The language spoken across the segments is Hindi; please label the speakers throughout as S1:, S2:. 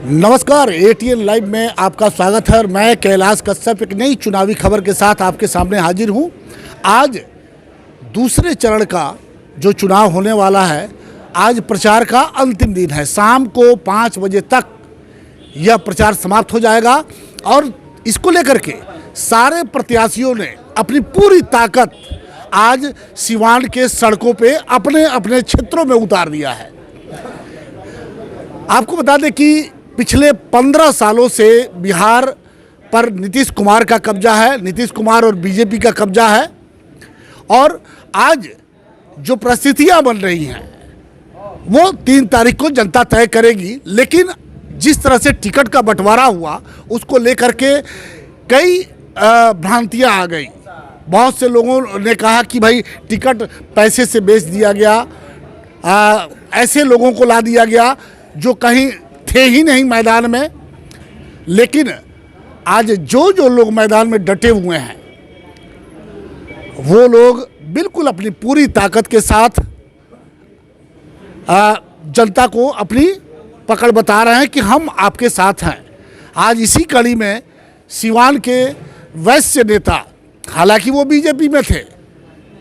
S1: नमस्कार, एटीएन लाइव में आपका स्वागत है और मैं कैलाश कश्यप एक नई चुनावी खबर के साथ आपके सामने हाजिर हूं। आज दूसरे चरण का जो चुनाव होने वाला है, आज प्रचार का अंतिम दिन है। शाम को 5 बजे तक यह प्रचार समाप्त हो जाएगा और इसको लेकर के सारे प्रत्याशियों ने अपनी पूरी ताकत आज सिवान के सड़कों पे अपने अपने क्षेत्रों में उतार दिया है। आपको बता दें कि पिछले 15 सालों से बिहार पर नीतीश कुमार का कब्जा है, नीतीश कुमार और बीजेपी का कब्जा है। और आज जो परिस्थितियां बन रही हैं वो 3 तारीख को जनता तय करेगी, लेकिन जिस तरह से टिकट का बंटवारा हुआ उसको लेकर के कई भ्रांतियां आ गई। बहुत से लोगों ने कहा कि भाई टिकट पैसे से बेच दिया गया, ऐसे लोगों को ला दिया गया जो कहीं थे ही नहीं मैदान में। लेकिन आज जो जो लोग मैदान में डटे हुए हैं वो लोग बिल्कुल अपनी पूरी ताकत के साथ जनता को अपनी पकड़ बता रहे हैं कि हम आपके साथ हैं। आज इसी कड़ी में सिवान के वैश्य नेता, हालांकि वो बीजेपी में थे,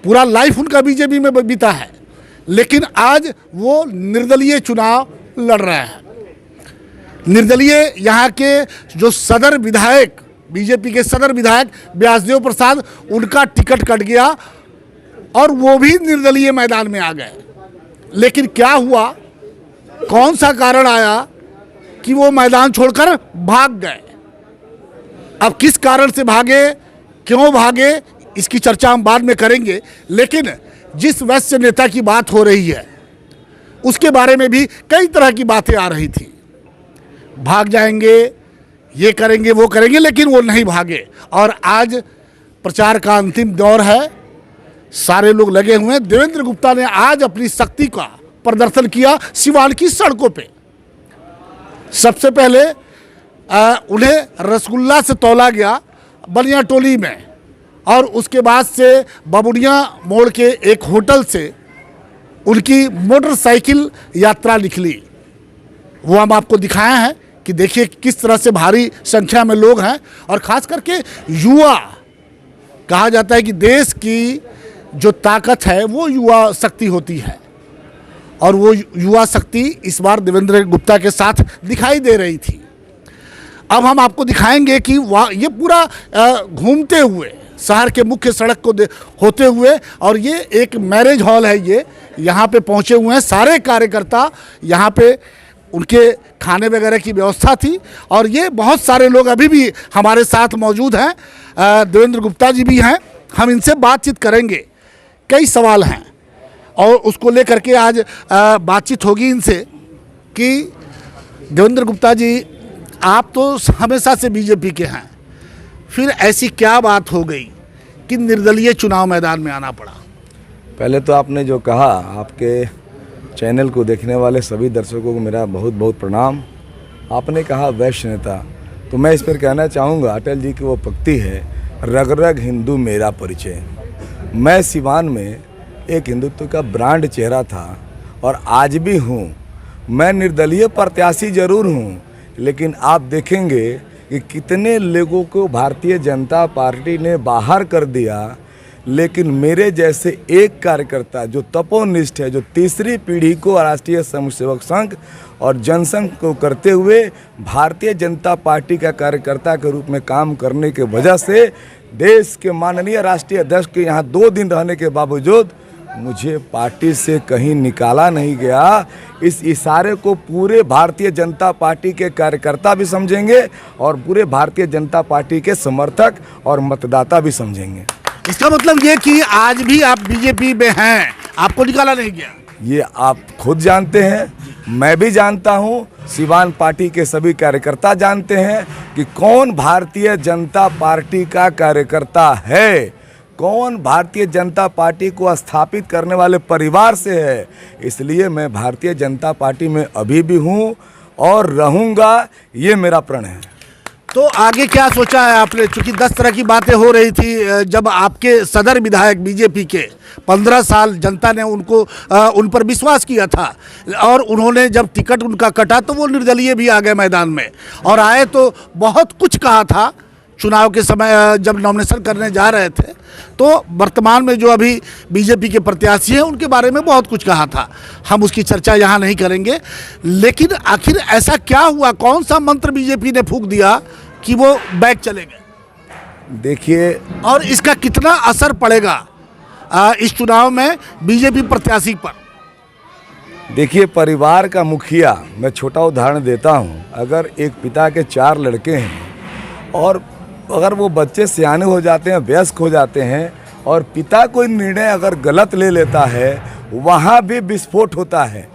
S1: पूरा लाइफ उनका बीजेपी में बीता है, लेकिन आज वो निर्दलीय चुनाव लड़ रहे हैं। निर्दलीय यहाँ के जो सदर विधायक, बीजेपी के सदर विधायक व्यासदेव प्रसाद, उनका टिकट कट गया और वो भी निर्दलीय मैदान में आ गए। लेकिन क्या हुआ, कौन सा कारण आया कि वो मैदान छोड़कर भाग गए? अब किस कारण से भागे, क्यों भागे, इसकी चर्चा हम बाद में करेंगे। लेकिन जिस वैश्य नेता की बात हो रही है उसके बारे में भी कई तरह की बातें आ रही थी। भाग जाएंगे, ये करेंगे, वो करेंगे, लेकिन वो नहीं भागे। और आज प्रचार का अंतिम दौर है, सारे लोग लगे हुए हैं। देवेंद्र गुप्ता ने आज अपनी शक्ति का प्रदर्शन किया सिवान की सड़कों पे। सबसे पहले उन्हें रसगुल्ला से तौला गया बनिया टोली में, और उसके बाद से बबुनिया मोड़ के एक होटल से उनकी मोटरसाइकिल यात्रा निकली। वो हम आपको दिखाए हैं कि देखिए किस तरह से भारी संख्या में लोग हैं। और ख़ास करके युवा, कहा जाता है कि देश की जो ताकत है वो युवा शक्ति होती है, और वो युवा शक्ति इस बार देवेंद्र गुप्ता के साथ दिखाई दे रही थी। अब हम आपको दिखाएंगे कि ये पूरा घूमते हुए शहर के मुख्य सड़क को होते हुए, और ये एक मैरिज हॉल है, ये यहाँ पे पहुँचे हुए हैं सारे कार्यकर्ता। यहाँ पे उनके खाने वगैरह की व्यवस्था थी, और ये बहुत सारे लोग अभी भी हमारे साथ मौजूद हैं। देवेंद्र गुप्ता जी भी हैं, हम इनसे बातचीत करेंगे। कई सवाल हैं और उसको लेकर के आज बातचीत होगी इनसे कि देवेंद्र गुप्ता जी, आप तो हमेशा से बीजेपी के हैं, फिर ऐसी क्या बात हो गई कि निर्दलीय चुनाव मैदान में आना पड़ा?
S2: पहले तो आपने जो कहा, आपके चैनल को देखने वाले सभी दर्शकों को मेरा बहुत बहुत प्रणाम। आपने कहा वैश्य नेता, तो मैं इस पर कहना चाहूँगा, अटल जी की वो पंक्ति है, रग रग हिंदू मेरा परिचय। मैं सिवान में एक हिंदुत्व का ब्रांड चेहरा था और आज भी हूँ। मैं निर्दलीय प्रत्याशी जरूर हूँ, लेकिन आप देखेंगे कि कितने लोगों को भारतीय जनता पार्टी ने बाहर कर दिया, लेकिन मेरे जैसे एक कार्यकर्ता जो तपोनिष्ठ है, जो तीसरी पीढ़ी को राष्ट्रीय स्वयंसेवक संघ और जनसंघ को करते हुए भारतीय जनता पार्टी का कार्यकर्ता के रूप में काम करने के वजह से देश के माननीय राष्ट्रीय अध्यक्ष के यहाँ 2 दिन रहने के बावजूद मुझे पार्टी से कहीं निकाला नहीं गया। इस इशारे को पूरे भारतीय जनता पार्टी के कार्यकर्ता भी समझेंगे और पूरे भारतीय जनता पार्टी के समर्थक और मतदाता भी समझेंगे।
S1: इसका मतलब ये कि आज भी आप बीजेपी में हैं, आपको निकाला नहीं गया?
S2: ये आप खुद जानते हैं, मैं भी जानता हूँ, सिवान पार्टी के सभी कार्यकर्ता जानते हैं कि कौन भारतीय जनता पार्टी का कार्यकर्ता है, कौन भारतीय जनता पार्टी को स्थापित करने वाले परिवार से है। इसलिए मैं भारतीय जनता पार्टी में अभी भी हूँ और रहूँगा, ये मेरा प्रण है।
S1: तो आगे क्या सोचा है आपने? चूंकि 10 तरह की बातें हो रही थी जब आपके सदर विधायक बीजेपी के 15 साल जनता ने उन पर विश्वास किया था और उन्होंने जब टिकट उनका कटा तो वो निर्दलीय भी आ गए मैदान में और आए तो बहुत कुछ कहा था चुनाव के समय जब नॉमिनेशन करने जा रहे थे। तो वर्तमान में जो अभी बीजेपी के प्रत्याशी हैं उनके बारे में बहुत कुछ कहा था, हम उसकी चर्चा यहाँ नहीं करेंगे। लेकिन आखिर ऐसा क्या हुआ, कौन सा मंत्र बीजेपी ने फूंक दिया कि वो बैक चले गए?
S2: देखिए,
S1: और इसका कितना असर पड़ेगा इस चुनाव में बीजेपी प्रत्याशी पर?
S2: देखिए, परिवार का मुखिया, मैं छोटा उदाहरण देता हूँ। अगर एक पिता के 4 लड़के हैं और अगर वो बच्चे सियाने हो जाते हैं, वयस्क हो जाते हैं और पिता कोई निर्णय अगर गलत ले लेता है, वहाँ भी विस्फोट होता है।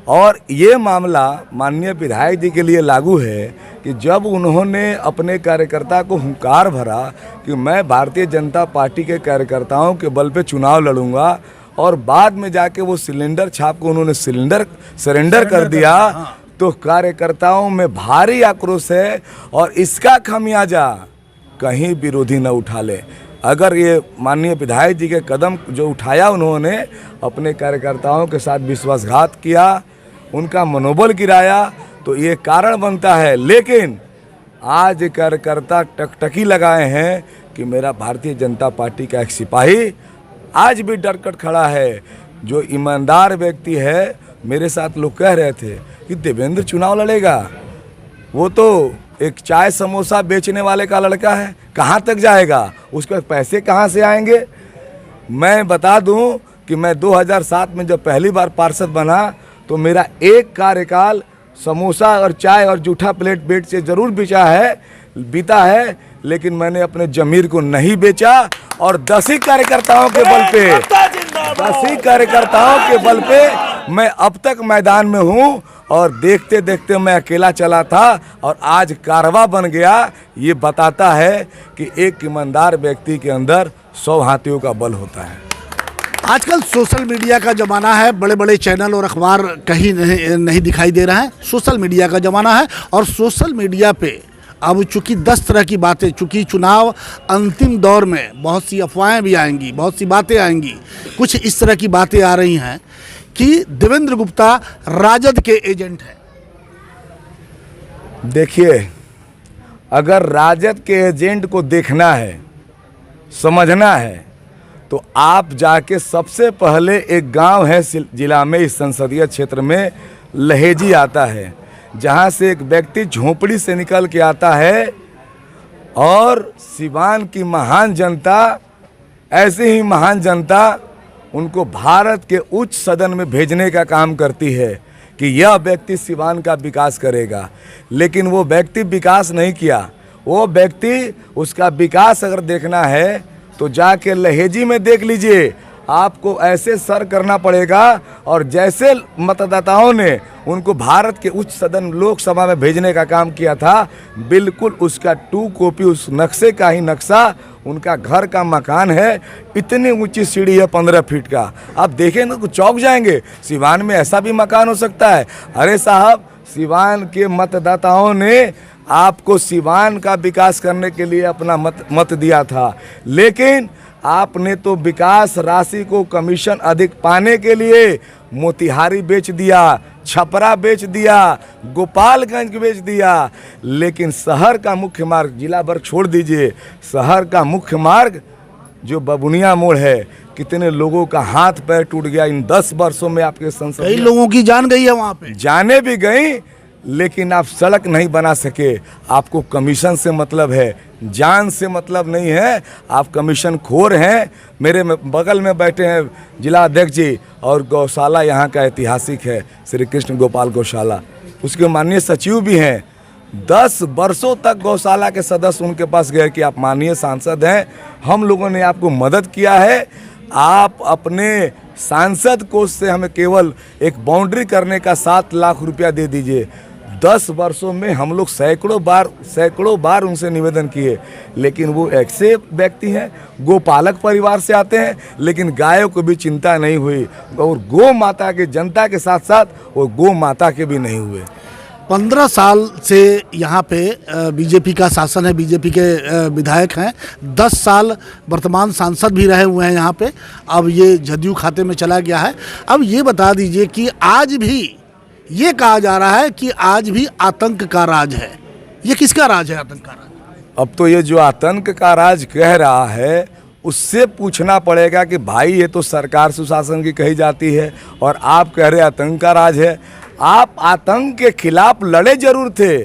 S2: और ये मामला माननीय विधायक जी के लिए लागू है कि जब उन्होंने अपने कार्यकर्ता को हुंकार भरा कि मैं भारतीय जनता पार्टी के कार्यकर्ताओं के बल पे चुनाव लड़ूंगा और बाद में जाके वो सिलेंडर छाप को उन्होंने सरेंडर कर दिया, तो कार्यकर्ताओं में भारी आक्रोश है और इसका खामियाजा कहीं विरोधी न उठा ले। अगर ये माननीय विधायक जी के कदम जो उठाया, उन्होंने अपने कार्यकर्ताओं के साथ विश्वासघात किया, उनका मनोबल गिराया, तो ये कारण बनता है। लेकिन आज कार्यकर्ता टकटकी लगाए हैं कि मेरा भारतीय जनता पार्टी का एक सिपाही आज भी डरकर खड़ा है। जो ईमानदार व्यक्ति है, मेरे साथ लोग कह रहे थे कि देवेंद्र चुनाव लड़ेगा, वो तो एक चाय समोसा बेचने वाले का लड़का है, कहाँ तक जाएगा, उसके पैसे कहाँ से आएंगे? मैं बता दूं कि मैं 2007 में जब पहली बार पार्षद बना तो मेरा एक कार्यकाल समोसा और चाय और जूठा प्लेट बेच से जरूर बीता है, लेकिन मैंने अपने जमीर को नहीं बेचा और 10 ही कार्यकर्ताओं के बल पे मैं अब तक मैदान में हूँ और देखते देखते मैं अकेला चला था और आज कारवा बन गया। ये बताता है कि एक ईमानदार व्यक्ति के अंदर 100 हाथियों का बल होता है।
S1: आजकल सोशल मीडिया का ज़माना है, बड़े बड़े चैनल और अखबार कहीं नहीं दिखाई दे रहा है। सोशल मीडिया का ज़माना है और सोशल मीडिया पे अब चूँकि 10 तरह की बातें, चूँकि चुनाव अंतिम दौर में बहुत सी अफवाहें भी आएंगी, बहुत सी बातें आएंगी। कुछ इस तरह की बातें आ रही हैं कि देवेंद्र गुप्ता राजद के एजेंट हैं।
S2: देखिए, अगर राजद के एजेंट को देखना है, समझना है, तो आप जाके सबसे पहले एक गांव है जिला में, इस संसदीय क्षेत्र में लहेजी आता है, जहां से एक व्यक्ति झोपड़ी से निकल के आता है और सिवान की महान जनता, ऐसी ही महान जनता उनको भारत के उच्च सदन में भेजने का काम करती है कि यह व्यक्ति सिवान का विकास करेगा। लेकिन वो व्यक्ति विकास नहीं किया। वो व्यक्ति, उसका विकास अगर देखना है तो जाके लहेजी में देख लीजिए, आपको ऐसे सर करना पड़ेगा। और जैसे मतदाताओं ने उनको भारत के उच्च सदन लोकसभा में भेजने का काम किया था, बिल्कुल उसका 2 कॉपी उस नक्शे का ही नक्शा उनका घर का मकान है। इतनी ऊंची सीढ़ी है 15 फीट का, आप देखें तो चौंक जाएंगे, सिवान में ऐसा भी मकान हो सकता है। अरे साहब, सिवान के मतदाताओं ने आपको सिवान का विकास करने के लिए अपना मत दिया था, लेकिन आपने तो विकास राशि को कमीशन अधिक पाने के लिए मोतिहारी बेच दिया, छपरा बेच दिया, गोपालगंज बेच दिया। लेकिन शहर का मुख्य मार्ग, जिला भर छोड़ दीजिए, शहर का मुख्य मार्ग जो बबुनिया मोड़ है, कितने लोगों का हाथ पैर टूट गया इन 10 वर्षों में। आपके संसद,
S1: कई लोगों की जान गई है वहाँ पे,
S2: जाने भी गई, लेकिन आप सड़क नहीं बना सके। आपको कमीशन से मतलब है, जान से मतलब नहीं है। आप कमीशन खोर हैं। मेरे बगल में बैठे हैं जिला अध्यक्ष जी, और गौशाला यहाँ का ऐतिहासिक है, श्री कृष्ण गोपाल गौशाला, उसके माननीय सचिव भी हैं। 10 वर्षों तक गौशाला के सदस्य उनके पास गए कि आप माननीय सांसद हैं, हम लोगों ने आपको मदद किया है, आप अपने सांसद कोष से हमें केवल एक बाउंड्री करने का 7 लाख रुपया दे दीजिए। 10 वर्षों में हम लोग सैकड़ों बार उनसे निवेदन किए, लेकिन वो ऐसे व्यक्ति हैं, गोपालक परिवार से आते हैं, लेकिन गायों को भी चिंता नहीं हुई और गौ माता के जनता के साथ साथ वो गौ माता के भी नहीं हुए।
S1: 15 साल से यहाँ पे बीजेपी का शासन है, बीजेपी के विधायक हैं। 10 साल वर्तमान सांसद भी रहे हुए हैं यहाँ पे। अब ये जदयू खाते में चला गया है। अब ये बता दीजिए कि आज भी ये कहा जा रहा है कि आज भी आतंक का राज है। ये किसका राज है, आतंक का राज?
S2: अब तो ये जो आतंक का राज कह रहा है उससे पूछना पड़ेगा कि भाई ये तो सरकार सुशासन की कही जाती है और आप कह रहे आतंक का राज है। आप आतंक के खिलाफ लड़े जरूर थे,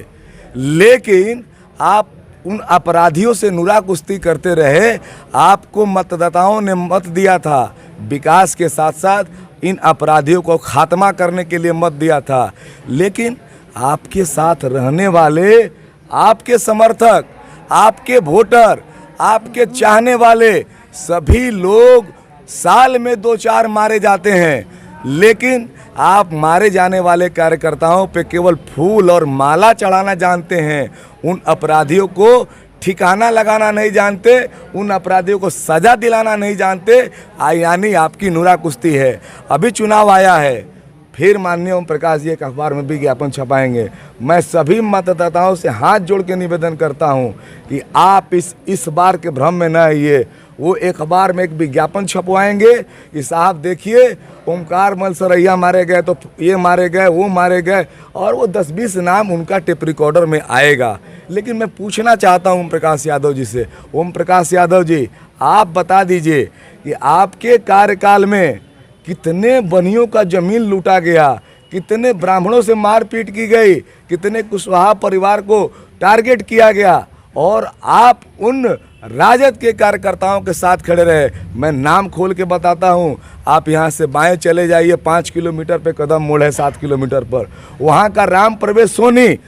S2: लेकिन आप उन अपराधियों से नुरा कुश्ती करते रहे। आपको मतदाताओं ने मत दिया था, विकास के साथ साथ इन अपराधियों को खात्मा करने के लिए मत दिया था। लेकिन आपके साथ रहने वाले, आपके समर्थक, आपके वोटर, आपके चाहने वाले सभी लोग साल में 2-4 मारे जाते हैं, लेकिन आप मारे जाने वाले कार्यकर्ताओं पे केवल फूल और माला चढ़ाना जानते हैं। उन अपराधियों को ठिकाना लगाना नहीं जानते, उन अपराधियों को सजा दिलाना नहीं जानते। यानी आपकी नुरा कुश्ती है। अभी चुनाव आया है, फिर माननीय ओम प्रकाश जी एक अखबार में विज्ञापन छपाएंगे। मैं सभी मतदाताओं से हाथ जोड़ के निवेदन करता हूं कि आप इस बार के भ्रम में न आइए। वो एक अखबार में एक विज्ञापन छपवाएंगे कि साहब देखिए ओमकार मल सरैया मारे गए, तो ये मारे गए, वो मारे गए, और वो 10-20 नाम उनका टेप रिकॉर्डर में आएगा। लेकिन मैं पूछना चाहता हूं ओम प्रकाश यादव जी से, ओम प्रकाश यादव जी आप बता दीजिए कि आपके कार्यकाल में कितने बनियों का जमीन लूटा गया, कितने ब्राह्मणों से मारपीट की गई, कितने कुशवाहा परिवार को टारगेट किया गया, और आप उन राजद के कार्यकर्ताओं के साथ खड़े रहे। मैं नाम खोल के बताता हूं, आप यहां से बाएं चले जाइए, 5 किलोमीटर पे कदम मोड़ है, 7 किलोमीटर पर वहां का राम प्रवेश सोनी,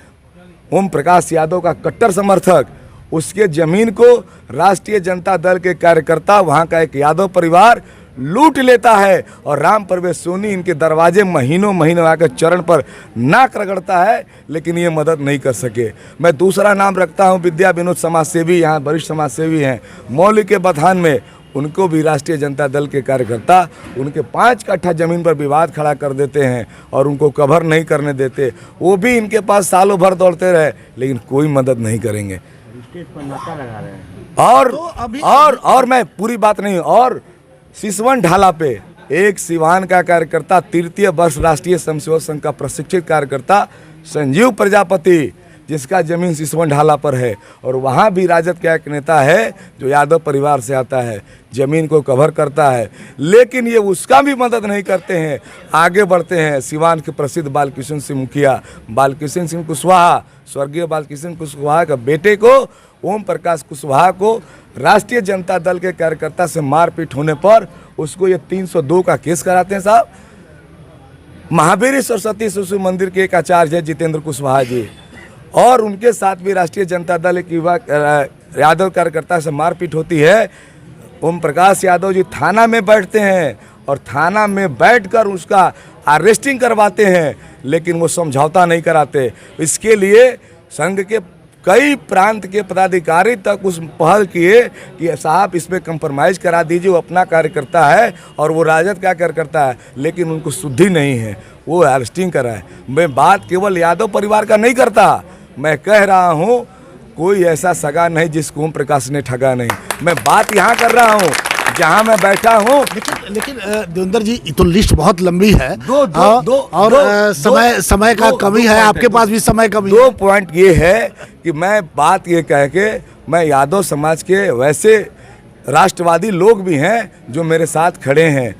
S2: ओम प्रकाश यादव का कट्टर समर्थक, उसके जमीन को राष्ट्रीय जनता दल के कार्यकर्ता, वहां का एक यादव परिवार लूट लेता है, और राम प्रवेश सोनी इनके दरवाजे महीनों आकर चरण पर नाक रगड़ता है, लेकिन ये मदद नहीं कर सके। मैं दूसरा नाम रखता हूं विद्या विनोद समाजसेवी, यहाँ वरिष्ठ समाजसेवी हैं मौली के बथान में, उनको भी राष्ट्रीय जनता दल के कार्यकर्ता उनके 5 कट्ठा ज़मीन पर विवाद खड़ा कर देते हैं और उनको कवर नहीं करने देते। वो भी इनके पास सालों भर दौड़ते रहे, लेकिन कोई मदद नहीं करेंगे। और मैं पूरी बात नहीं, और सिसवन ढाला पे एक सिवान का कार्यकर्ता, तृतीय वर्ष राष्ट्रीय स्वयंसेवक संघ का प्रशिक्षित कार्यकर्ता संजीव प्रजापति, जिसका जमीन सिसवन ढाला पर है, और वहाँ भी राजद का एक नेता है जो यादव परिवार से आता है, जमीन को कवर करता है, लेकिन ये उसका भी मदद नहीं करते हैं। आगे बढ़ते हैं, सिवान के प्रसिद्ध बालकृष्ण सिंह मुखिया, बालकृष्ण सिंह कुशवाहा, स्वर्गीय बालकृष्ण कुशवाहा का बेटे को, ओम प्रकाश कुशवाहा को राष्ट्रीय जनता दल के कार्यकर्ता से मारपीट होने पर उसको ये 302 का केस कराते हैं साहब। महावीर सरस्वती शिशु मंदिर के एक आचार्य है जितेंद्र कुशवाहा जी, और उनके साथ भी राष्ट्रीय जनता दल एक युवा यादव कार्यकर्ता से मारपीट होती है। ओम प्रकाश यादव जी थाना में बैठते हैं और थाना में बैठकर उसका अरेस्टिंग करवाते हैं, लेकिन वो समझौता नहीं कराते। इसके लिए संघ के कई प्रांत के पदाधिकारी तक उस पहल किए कि साहब इसमें कंप्रोमाइज़ करा दीजिए, वो अपना कार्यकर्ता है और वो राजद का कार्यकर्ता है, लेकिन उनको शुद्धि नहीं है, वो अरेस्टिंग करा है। मैं बात केवल यादव परिवार का नहीं करता, मैं कह रहा हूँ कोई ऐसा सगा नहीं जिसको ओम प्रकाश ने ठगा नहीं। मैं बात यहाँ कर रहा हूँ जहाँ मैं बैठा हूँ।
S1: लेकिन देवेंद्र जी, तो लिस्ट बहुत लंबी है, समय का कमी है, आपके पास भी समय कमी है।
S2: 2 पॉइंट ये है कि मैं बात ये कह के, मैं यादव समाज के वैसे राष्ट्रवादी लोग भी हैं जो मेरे साथ खड़े हैं,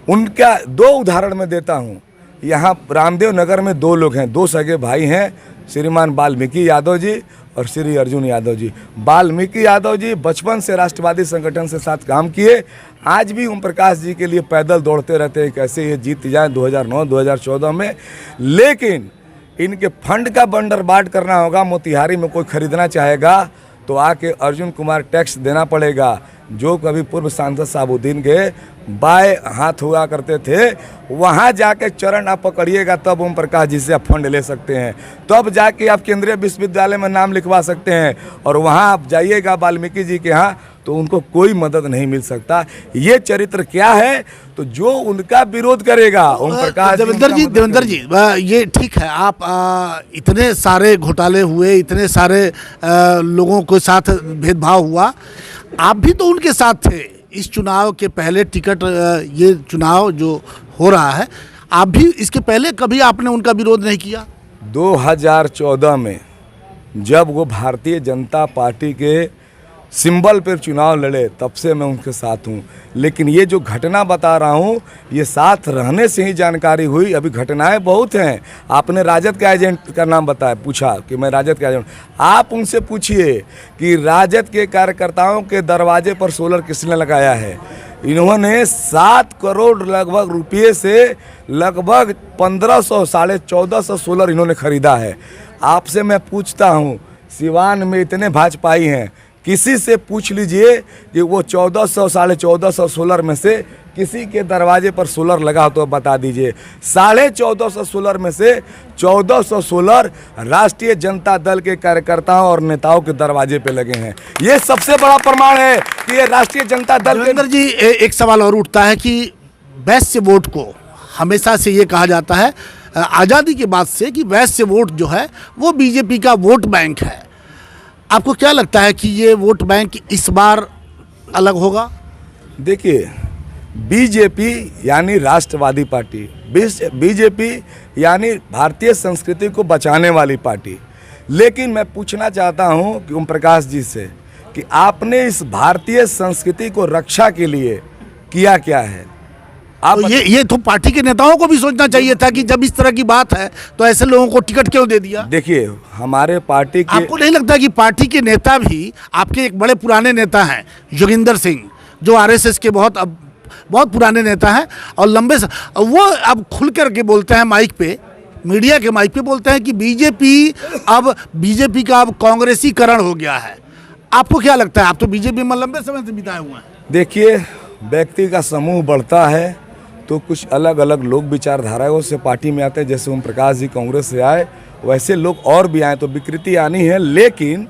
S2: उनका 2 उदाहरण मैं देता हूँ। यहाँ रामदेव नगर में 2 लोग हैं, 2 सगे भाई हैं, श्रीमान वाल्मीकि यादव जी और श्री अर्जुन यादव जी। वाल्मीकि यादव जी बचपन से राष्ट्रवादी संगठन से साथ काम किए, आज भी ओम प्रकाश जी के लिए पैदल दौड़ते रहते हैं कैसे ये जीत जाए 2009-2014 में। लेकिन इनके फंड का बंदरबाट करना होगा, मोतिहारी में कोई खरीदना चाहेगा तो आके अर्जुन कुमार टैक्स देना पड़ेगा, जो कभी पूर्व सांसद साबुद्दीन के बाएं हाथ हुआ करते थे। वहाँ जाके चरण आप पकड़िएगा तब ओम प्रकाश जी से आप फंड ले सकते हैं, तब जाके आप केंद्रीय विश्वविद्यालय में नाम लिखवा सकते हैं, और वहाँ आप जाइएगा वाल्मीकि जी के यहाँ तो उनको कोई मदद नहीं मिल सकता। ये चरित्र क्या है, तो जो उनका विरोध करेगा ओम प्रकाश
S1: देवेंद्र जी ये ठीक है, आप इतने सारे घोटाले हुए, इतने सारे लोगों के साथ भेदभाव हुआ, आप भी तो उनके साथ थे इस चुनाव के पहले। टिकट ये चुनाव जो हो रहा है, आप भी इसके पहले कभी आपने उनका विरोध नहीं किया?
S2: 2014 में जब वो भारतीय जनता पार्टी के सिंबल पर चुनाव लड़े, तब से मैं उनके साथ हूँ। लेकिन ये जो घटना बता रहा हूँ, ये साथ रहने से ही जानकारी हुई। अभी घटनाएं बहुत हैं। आपने राजद का एजेंट का नाम बताया, पूछा कि मैं राजद का एजेंट। आप उनसे पूछिए कि राजद के कार्यकर्ताओं के दरवाजे पर सोलर किसने लगाया है। इन्होंने 7 करोड़ लगभग रुपये से लगभग 1500 साढ़े 1400 सोलर इन्होंने खरीदा है। आपसे मैं पूछता हूँ, सिवान में इतने भाजपाई हैं, किसी से पूछ लीजिए कि वो 1400 साढ़े 1400 सोलर में से किसी के दरवाजे पर सोलर लगा तो बता दीजिए। 1450 सोलर में से 1400 सोलर राष्ट्रीय जनता दल के कार्यकर्ताओं और नेताओं के दरवाजे पे लगे हैं। ये सबसे बड़ा प्रमाण है कि ये राष्ट्रीय जनता दल
S1: देवेंद्र जी एक सवाल और उठता है कि वैश्य वोट को हमेशा से ये कहा जाता है आज़ादी के बाद से कि वैश्य वोट जो है वो बीजेपी का वोट बैंक है। आपको क्या लगता है कि ये वोट बैंक इस बार अलग होगा?
S2: देखिए, बीजेपी यानी राष्ट्रवादी पार्टी, बीजेपी यानी भारतीय संस्कृति को बचाने वाली पार्टी। लेकिन मैं पूछना चाहता हूं कि ओम प्रकाश जी से कि आपने इस भारतीय संस्कृति को रक्षा के लिए किया क्या है? आप
S1: तो ये तो पार्टी के नेताओं को भी सोचना चाहिए था कि जब इस तरह की बात है तो ऐसे लोगों को टिकट क्यों दे दिया?
S2: देखिए, हमारे पार्टी के,
S1: आपको नहीं लगता कि पार्टी के नेता भी, आपके एक बड़े पुराने नेता हैं जोगिंदर सिंह, जो आरएसएस के बहुत पुराने नेता हैं और लंबे वो अब खुल करके बोलते हैं माइक पे, मीडिया के माइक पे बोलते हैं कि बीजेपी का अब कांग्रेसीकरण हो गया है। आपको क्या लगता है? आप तो बीजेपी में लंबे समय से बिताए हुए हैं।
S2: देखिए, व्यक्ति का समूह बढ़ता है तो कुछ अलग अलग लोग विचारधाराओं से पार्टी में आते हैं। जैसे ओम प्रकाश जी कांग्रेस से आए, वैसे लोग और भी आए, तो विकृति आनी है। लेकिन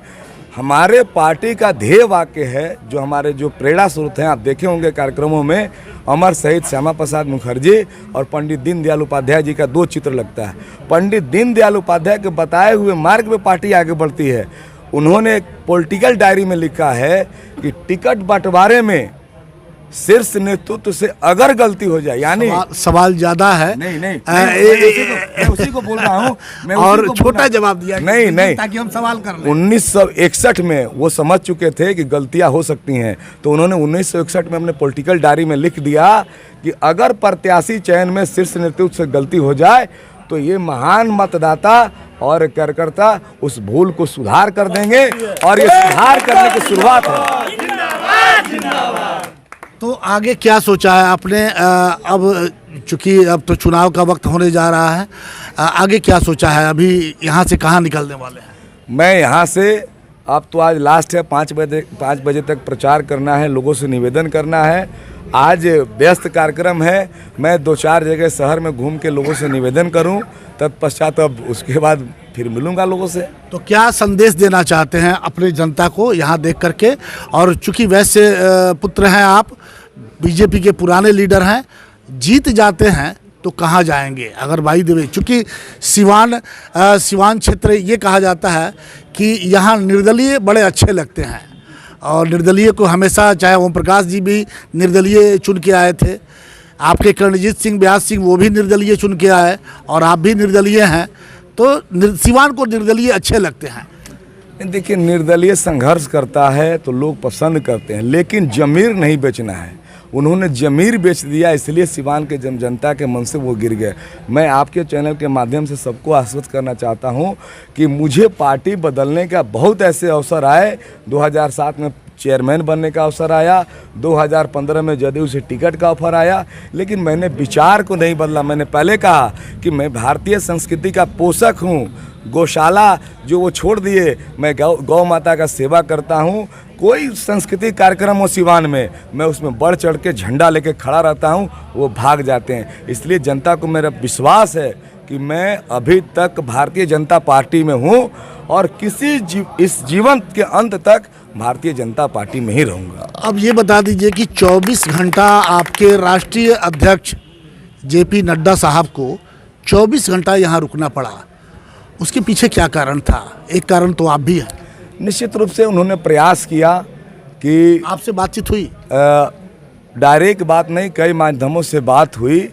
S2: हमारे पार्टी का ध्येय वाक्य है, जो हमारे जो प्रेरणा स्रोत हैं, आप देखे होंगे कार्यक्रमों में अमर शहीद श्यामा प्रसाद मुखर्जी और पंडित दीनदयाल उपाध्याय जी का 2 चित्र लगता है। पंडित दीनदयाल उपाध्याय के बताए हुए मार्ग में पार्टी आगे बढ़ती है। उन्होंने एक पॉलिटिकल डायरी में लिखा है कि टिकट बंटवारे में शीर्ष नेतृत्व से अगर गलती हो जाए, यानी
S1: सवाल ज्यादा है।
S2: नहीं, मैं उसी को बोल रहा हूँ।
S1: और छोटा जवाब दिया
S2: नहीं,
S1: ताकि हम सवाल कर लें।
S2: 1961 में वो समझ चुके थे कि गलतियां हो सकती हैं, तो उन्होंने 1961 में अपने पॉलिटिकल डायरी में लिख दिया कि अगर प्रत्याशी चयन में शीर्ष नेतृत्व से गलती हो जाए तो ये महान मतदाता और कार्यकर्ता उस भूल को सुधार कर देंगे, और ये सुधार करने की शुरुआत है।
S1: तो आगे क्या सोचा है आपने? अब चूंकि अब तो चुनाव का वक्त होने जा रहा है, आगे क्या सोचा है? अभी यहाँ से कहाँ निकलने वाले हैं?
S2: मैं यहाँ से, अब तो आज लास्ट है, 5 बजे तक प्रचार करना है, लोगों से निवेदन करना है। आज व्यस्त कार्यक्रम है। मैं 2-4 जगह शहर में घूम के लोगों से निवेदन करूं, तत्पश्चात अब उसके बाद फिर मिलूंगा लोगों से।
S1: तो क्या संदेश देना चाहते हैं अपनी जनता को यहाँ देख करके? और चूंकि वैसे पुत्र हैं आप, बीजेपी के पुराने लीडर हैं, जीत जाते हैं तो कहाँ जाएंगे? अगर भाई देवे, चूँकि सिवान क्षेत्र ये कहा जाता है कि यहाँ निर्दलीय बड़े अच्छे लगते हैं, और निर्दलीय को हमेशा, चाहे ओम प्रकाश जी भी निर्दलीय चुन के आए थे, आपके कर्णजीत सिंह व्यास सिंह वो भी निर्दलीय चुन के आए, और आप भी निर्दलीय हैं, तो सिवान को निर्दलीय अच्छे लगते हैं।
S2: देखिए, निर्दलीय संघर्ष करता है तो लोग पसंद करते हैं, लेकिन जमीर नहीं बेचना है। उन्होंने जमीर बेच दिया, इसलिए सिवान के जनता के मन से वो गिर गए। मैं आपके चैनल के माध्यम से सबको आश्वस्त करना चाहता हूं कि मुझे पार्टी बदलने का बहुत ऐसे अवसर आए। 2007 में चेयरमैन बनने का अवसर आया, 2015 में जदयू से टिकट का ऑफर आया, लेकिन मैंने विचार को नहीं बदला। मैंने पहले कहा कि मैं भारतीय संस्कृति का पोषक हूँ। गौशाला जो वो छोड़ दिए, मैं गौ माता का सेवा करता हूँ। कोई सांस्कृतिक कार्यक्रम हो सिवान में, मैं उसमें बढ़ चढ़ के झंडा लेके खड़ा रहता हूँ, वो भाग जाते हैं। इसलिए जनता को मेरा विश्वास है कि मैं अभी तक भारतीय जनता पार्टी में हूं और इस जीवन के अंत तक भारतीय जनता पार्टी में ही रहूंगा।
S1: अब ये बता दीजिए कि 24 घंटा आपके राष्ट्रीय अध्यक्ष जेपी नड्डा साहब को 24 घंटा यहाँ रुकना पड़ा, उसके पीछे क्या कारण था? एक कारण तो आप भी हैं।
S2: निश्चित रूप से उन्होंने प्रयास किया कि
S1: आपसे बातचीत हुई?
S2: डायरेक्ट बात नहीं, कई माध्यमों से बात हुई,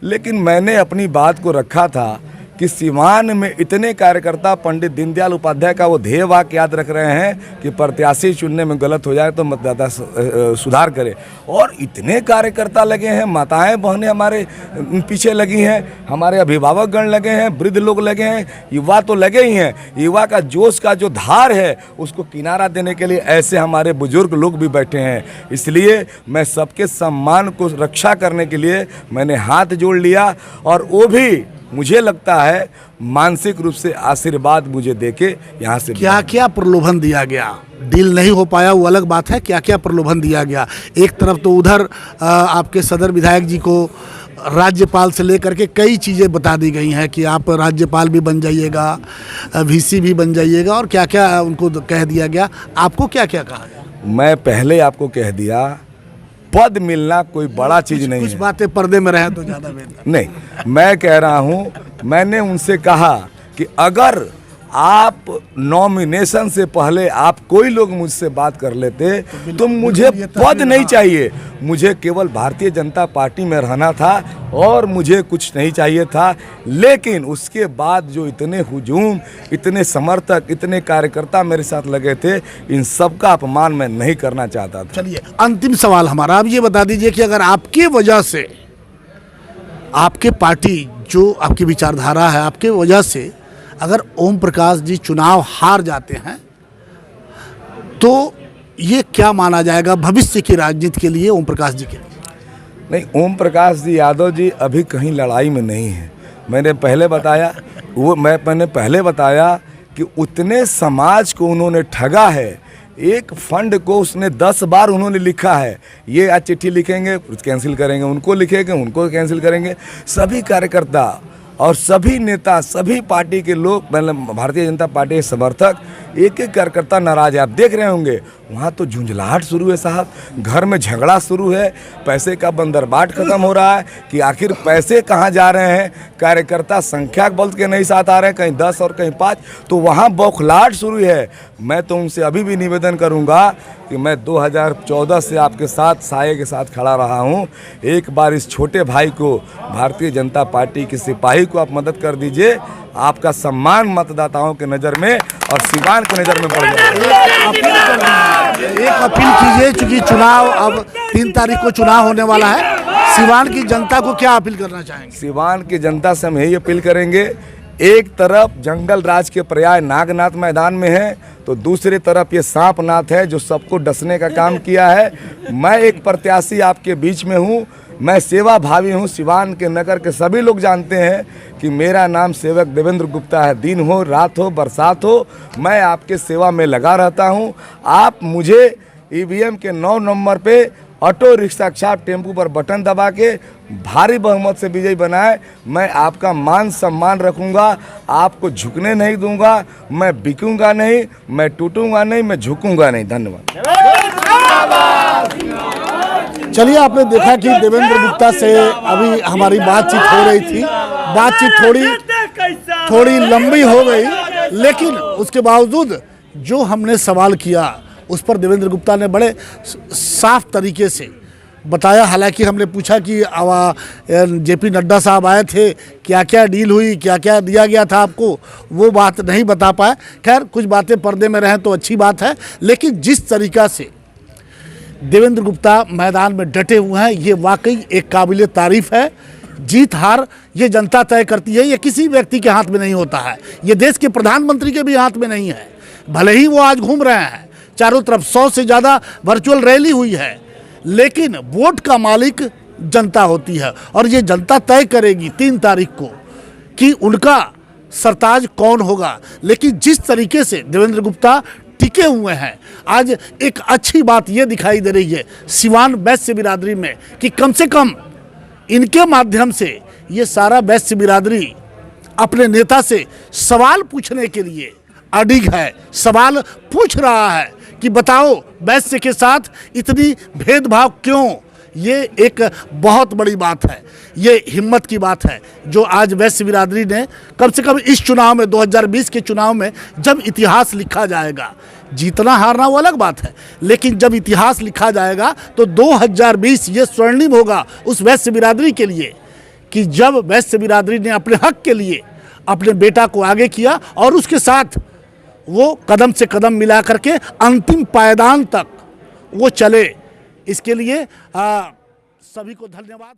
S2: लेकिन मैंने अपनी बात को रखा था कि सिवान में इतने कार्यकर्ता पंडित दीनदयाल उपाध्याय का वो ध्येय वाक्य याद रख रहे हैं कि प्रत्याशी चुनने में गलत हो जाए तो मतदाता सुधार करे, और इतने कार्यकर्ता लगे हैं, माताएं बहनें हमारे पीछे लगी हैं, हमारे अभिभावकगण लगे हैं, वृद्ध लोग लगे हैं, युवा तो लगे ही हैं। युवा का जोश का जो धार है उसको किनारा देने के लिए ऐसे हमारे बुजुर्ग लोग भी बैठे हैं। इसलिए मैं सबके सम्मान को रक्षा करने के लिए मैंने हाथ जोड़ लिया, और वो भी मुझे लगता है मानसिक रूप से आशीर्वाद मुझे देके यहाँ से।
S1: क्या क्या प्रलोभन दिया गया? डील नहीं हो पाया वो अलग बात है, क्या क्या प्रलोभन दिया गया? एक तरफ तो उधर आपके सदर विधायक जी को राज्यपाल से लेकर के कई चीज़ें बता दी गई हैं कि आप राज्यपाल भी बन जाइएगा, वीसी भी बन जाइएगा, और क्या क्या उनको कह दिया गया। आपको क्या क्या कहा गया?
S2: मैं पहले आपको कह दिया, पद मिलना कोई बड़ा चीज़ नहीं है।
S1: कुछ बातें पर्दे में रहे तो ज़्यादा बेहतर। नहीं,
S2: मैं कह रहा हूँ, मैंने उनसे कहा कि अगर आप नॉमिनेशन से पहले आप कोई लोग मुझसे बात कर लेते तो मुझे पद नहीं चाहिए, मुझे केवल भारतीय जनता पार्टी में रहना था और मुझे कुछ नहीं चाहिए था। लेकिन उसके बाद जो इतने हुजूम, इतने समर्थक, इतने कार्यकर्ता मेरे साथ लगे थे, इन सब का अपमान मैं नहीं करना चाहता था।
S1: चलिए, अंतिम सवाल हमारा, आप ये बता दीजिए कि अगर आपके वजह से आपके पार्टी जो आपकी विचारधारा है, आपके वजह से अगर ओम प्रकाश जी चुनाव हार जाते हैं तो ये क्या माना जाएगा भविष्य की राजनीति के लिए, ओम प्रकाश जी के लिए?
S2: नहीं, ओम प्रकाश जी यादव जी अभी कहीं लड़ाई में नहीं है। मैंने पहले बताया कि उतने समाज को उन्होंने ठगा है। एक फंड को उसने 10 बार उन्होंने लिखा है, ये आज चिट्ठी लिखेंगे कैंसिल करेंगे, उनको लिखेंगे उनको कैंसिल करेंगे। सभी कार्यकर्ता और सभी नेता, सभी पार्टी के लोग, मतलब भारतीय जनता पार्टी के समर्थक, एक एक कार्यकर्ता नाराज है। आप देख रहे होंगे वहाँ तो झुंझलाहट शुरू है साहब, घर में झगड़ा शुरू है, पैसे का बंदरबाट खत्म हो रहा है कि आखिर पैसे कहाँ जा रहे हैं। कार्यकर्ता संख्या बल के नहीं साथ आ रहे हैं, कहीं 10 और कहीं 5, तो वहाँ बौखलाहट शुरू है। मैं तो उनसे अभी भी निवेदन करूँगा कि मैं 2014 से आपके साथ साये के साथ खड़ा रहा हूँ। एक बार इस छोटे भाई को, भारतीय जनता पार्टी के सिपाही को आप मदद कर दीजिए, आपका सम्मान मतदाताओं के नज़र में और सिवान की नज़र में बढ़ जाएगा।
S1: एक अपील कीजिए, चूंकि चुनाव अब 3 तारीख को चुनाव होने वाला है, सिवान की जनता को क्या अपील करना चाहेंगे?
S2: सिवान की जनता से हम यही अपील करेंगे, एक तरफ जंगल राज के पर्याय नागनाथ मैदान में है, तो दूसरी तरफ ये सांपनाथ है जो सबको डसने का काम किया है। मैं एक प्रत्याशी आपके बीच में हूँ, मैं सेवा भावी हूँ। सिवान के नगर के सभी लोग जानते हैं कि मेरा नाम सेवक देवेंद्र गुप्ता है। दिन हो, रात हो, बरसात हो, मैं आपके सेवा में लगा रहता हूँ। आप मुझे ईवीएम के 9 नंबर पे ऑटो रिक्शा छाप टेम्पू पर बटन दबा के भारी बहुमत से विजयी बनाए। मैं आपका मान सम्मान रखूंगा, आपको झुकने नहीं दूंगा, मैं बिकूंगा नहीं, मैं टूटूंगा नहीं, मैं झुकूंगा नहीं। धन्यवाद।
S1: चलिए, आपने देखा कि देवेंद्र गुप्ता से अभी हमारी बातचीत हो रही थी, बातचीत थोड़ी लंबी हो गई, लेकिन उसके बावजूद जो हमने सवाल किया उस पर देवेंद्र गुप्ता ने बड़े साफ तरीके से बताया। हालांकि हमने पूछा कि जेपी नड्डा साहब आए थे, क्या क्या डील हुई, क्या क्या दिया गया था आपको, वो बात नहीं बता पाए। खैर, कुछ बातें पर्दे में रहें तो अच्छी बात है, लेकिन जिस तरीक़ा से देवेंद्र गुप्ता मैदान में डटे हुए हैं, ये वाकई एक काबिल तारीफ़ है। जीत हार ये जनता तय करती है, ये किसी व्यक्ति के हाथ में नहीं होता है, ये देश के प्रधानमंत्री के भी हाथ में नहीं है। भले ही वो आज घूम रहे हैं, चारों तरफ 100 से ज़्यादा वर्चुअल रैली हुई है, लेकिन वोट का मालिक जनता होती है, और ये जनता तय करेगी 3 तारीख को कि उनका सरताज कौन होगा। लेकिन जिस तरीके से देवेंद्र गुप्ता टिके हुए हैं, आज एक अच्छी बात ये दिखाई दे रही है सिवान वैश्य बिरादरी में कि कम से कम इनके माध्यम से ये सारा वैश्य बिरादरी अपने नेता से सवाल पूछने के लिए अडिग है, सवाल पूछ रहा है कि बताओ वैश्य के साथ इतनी भेदभाव क्यों। ये एक बहुत बड़ी बात है, ये हिम्मत की बात है जो आज वैश्य बिरादरी ने कम से कम इस चुनाव में 2020 के चुनाव में, जब इतिहास लिखा जाएगा, जीतना हारना वो अलग बात है, लेकिन जब इतिहास लिखा जाएगा तो 2020 ये स्वर्णिम होगा उस वैश्य बिरादरी के लिए कि जब वैश्य बिरादरी ने अपने हक के लिए अपने बेटा को आगे किया और उसके साथ वो कदम से कदम मिला करके अंतिम पायदान तक वो चले। इसके लिए सभी को धन्यवाद।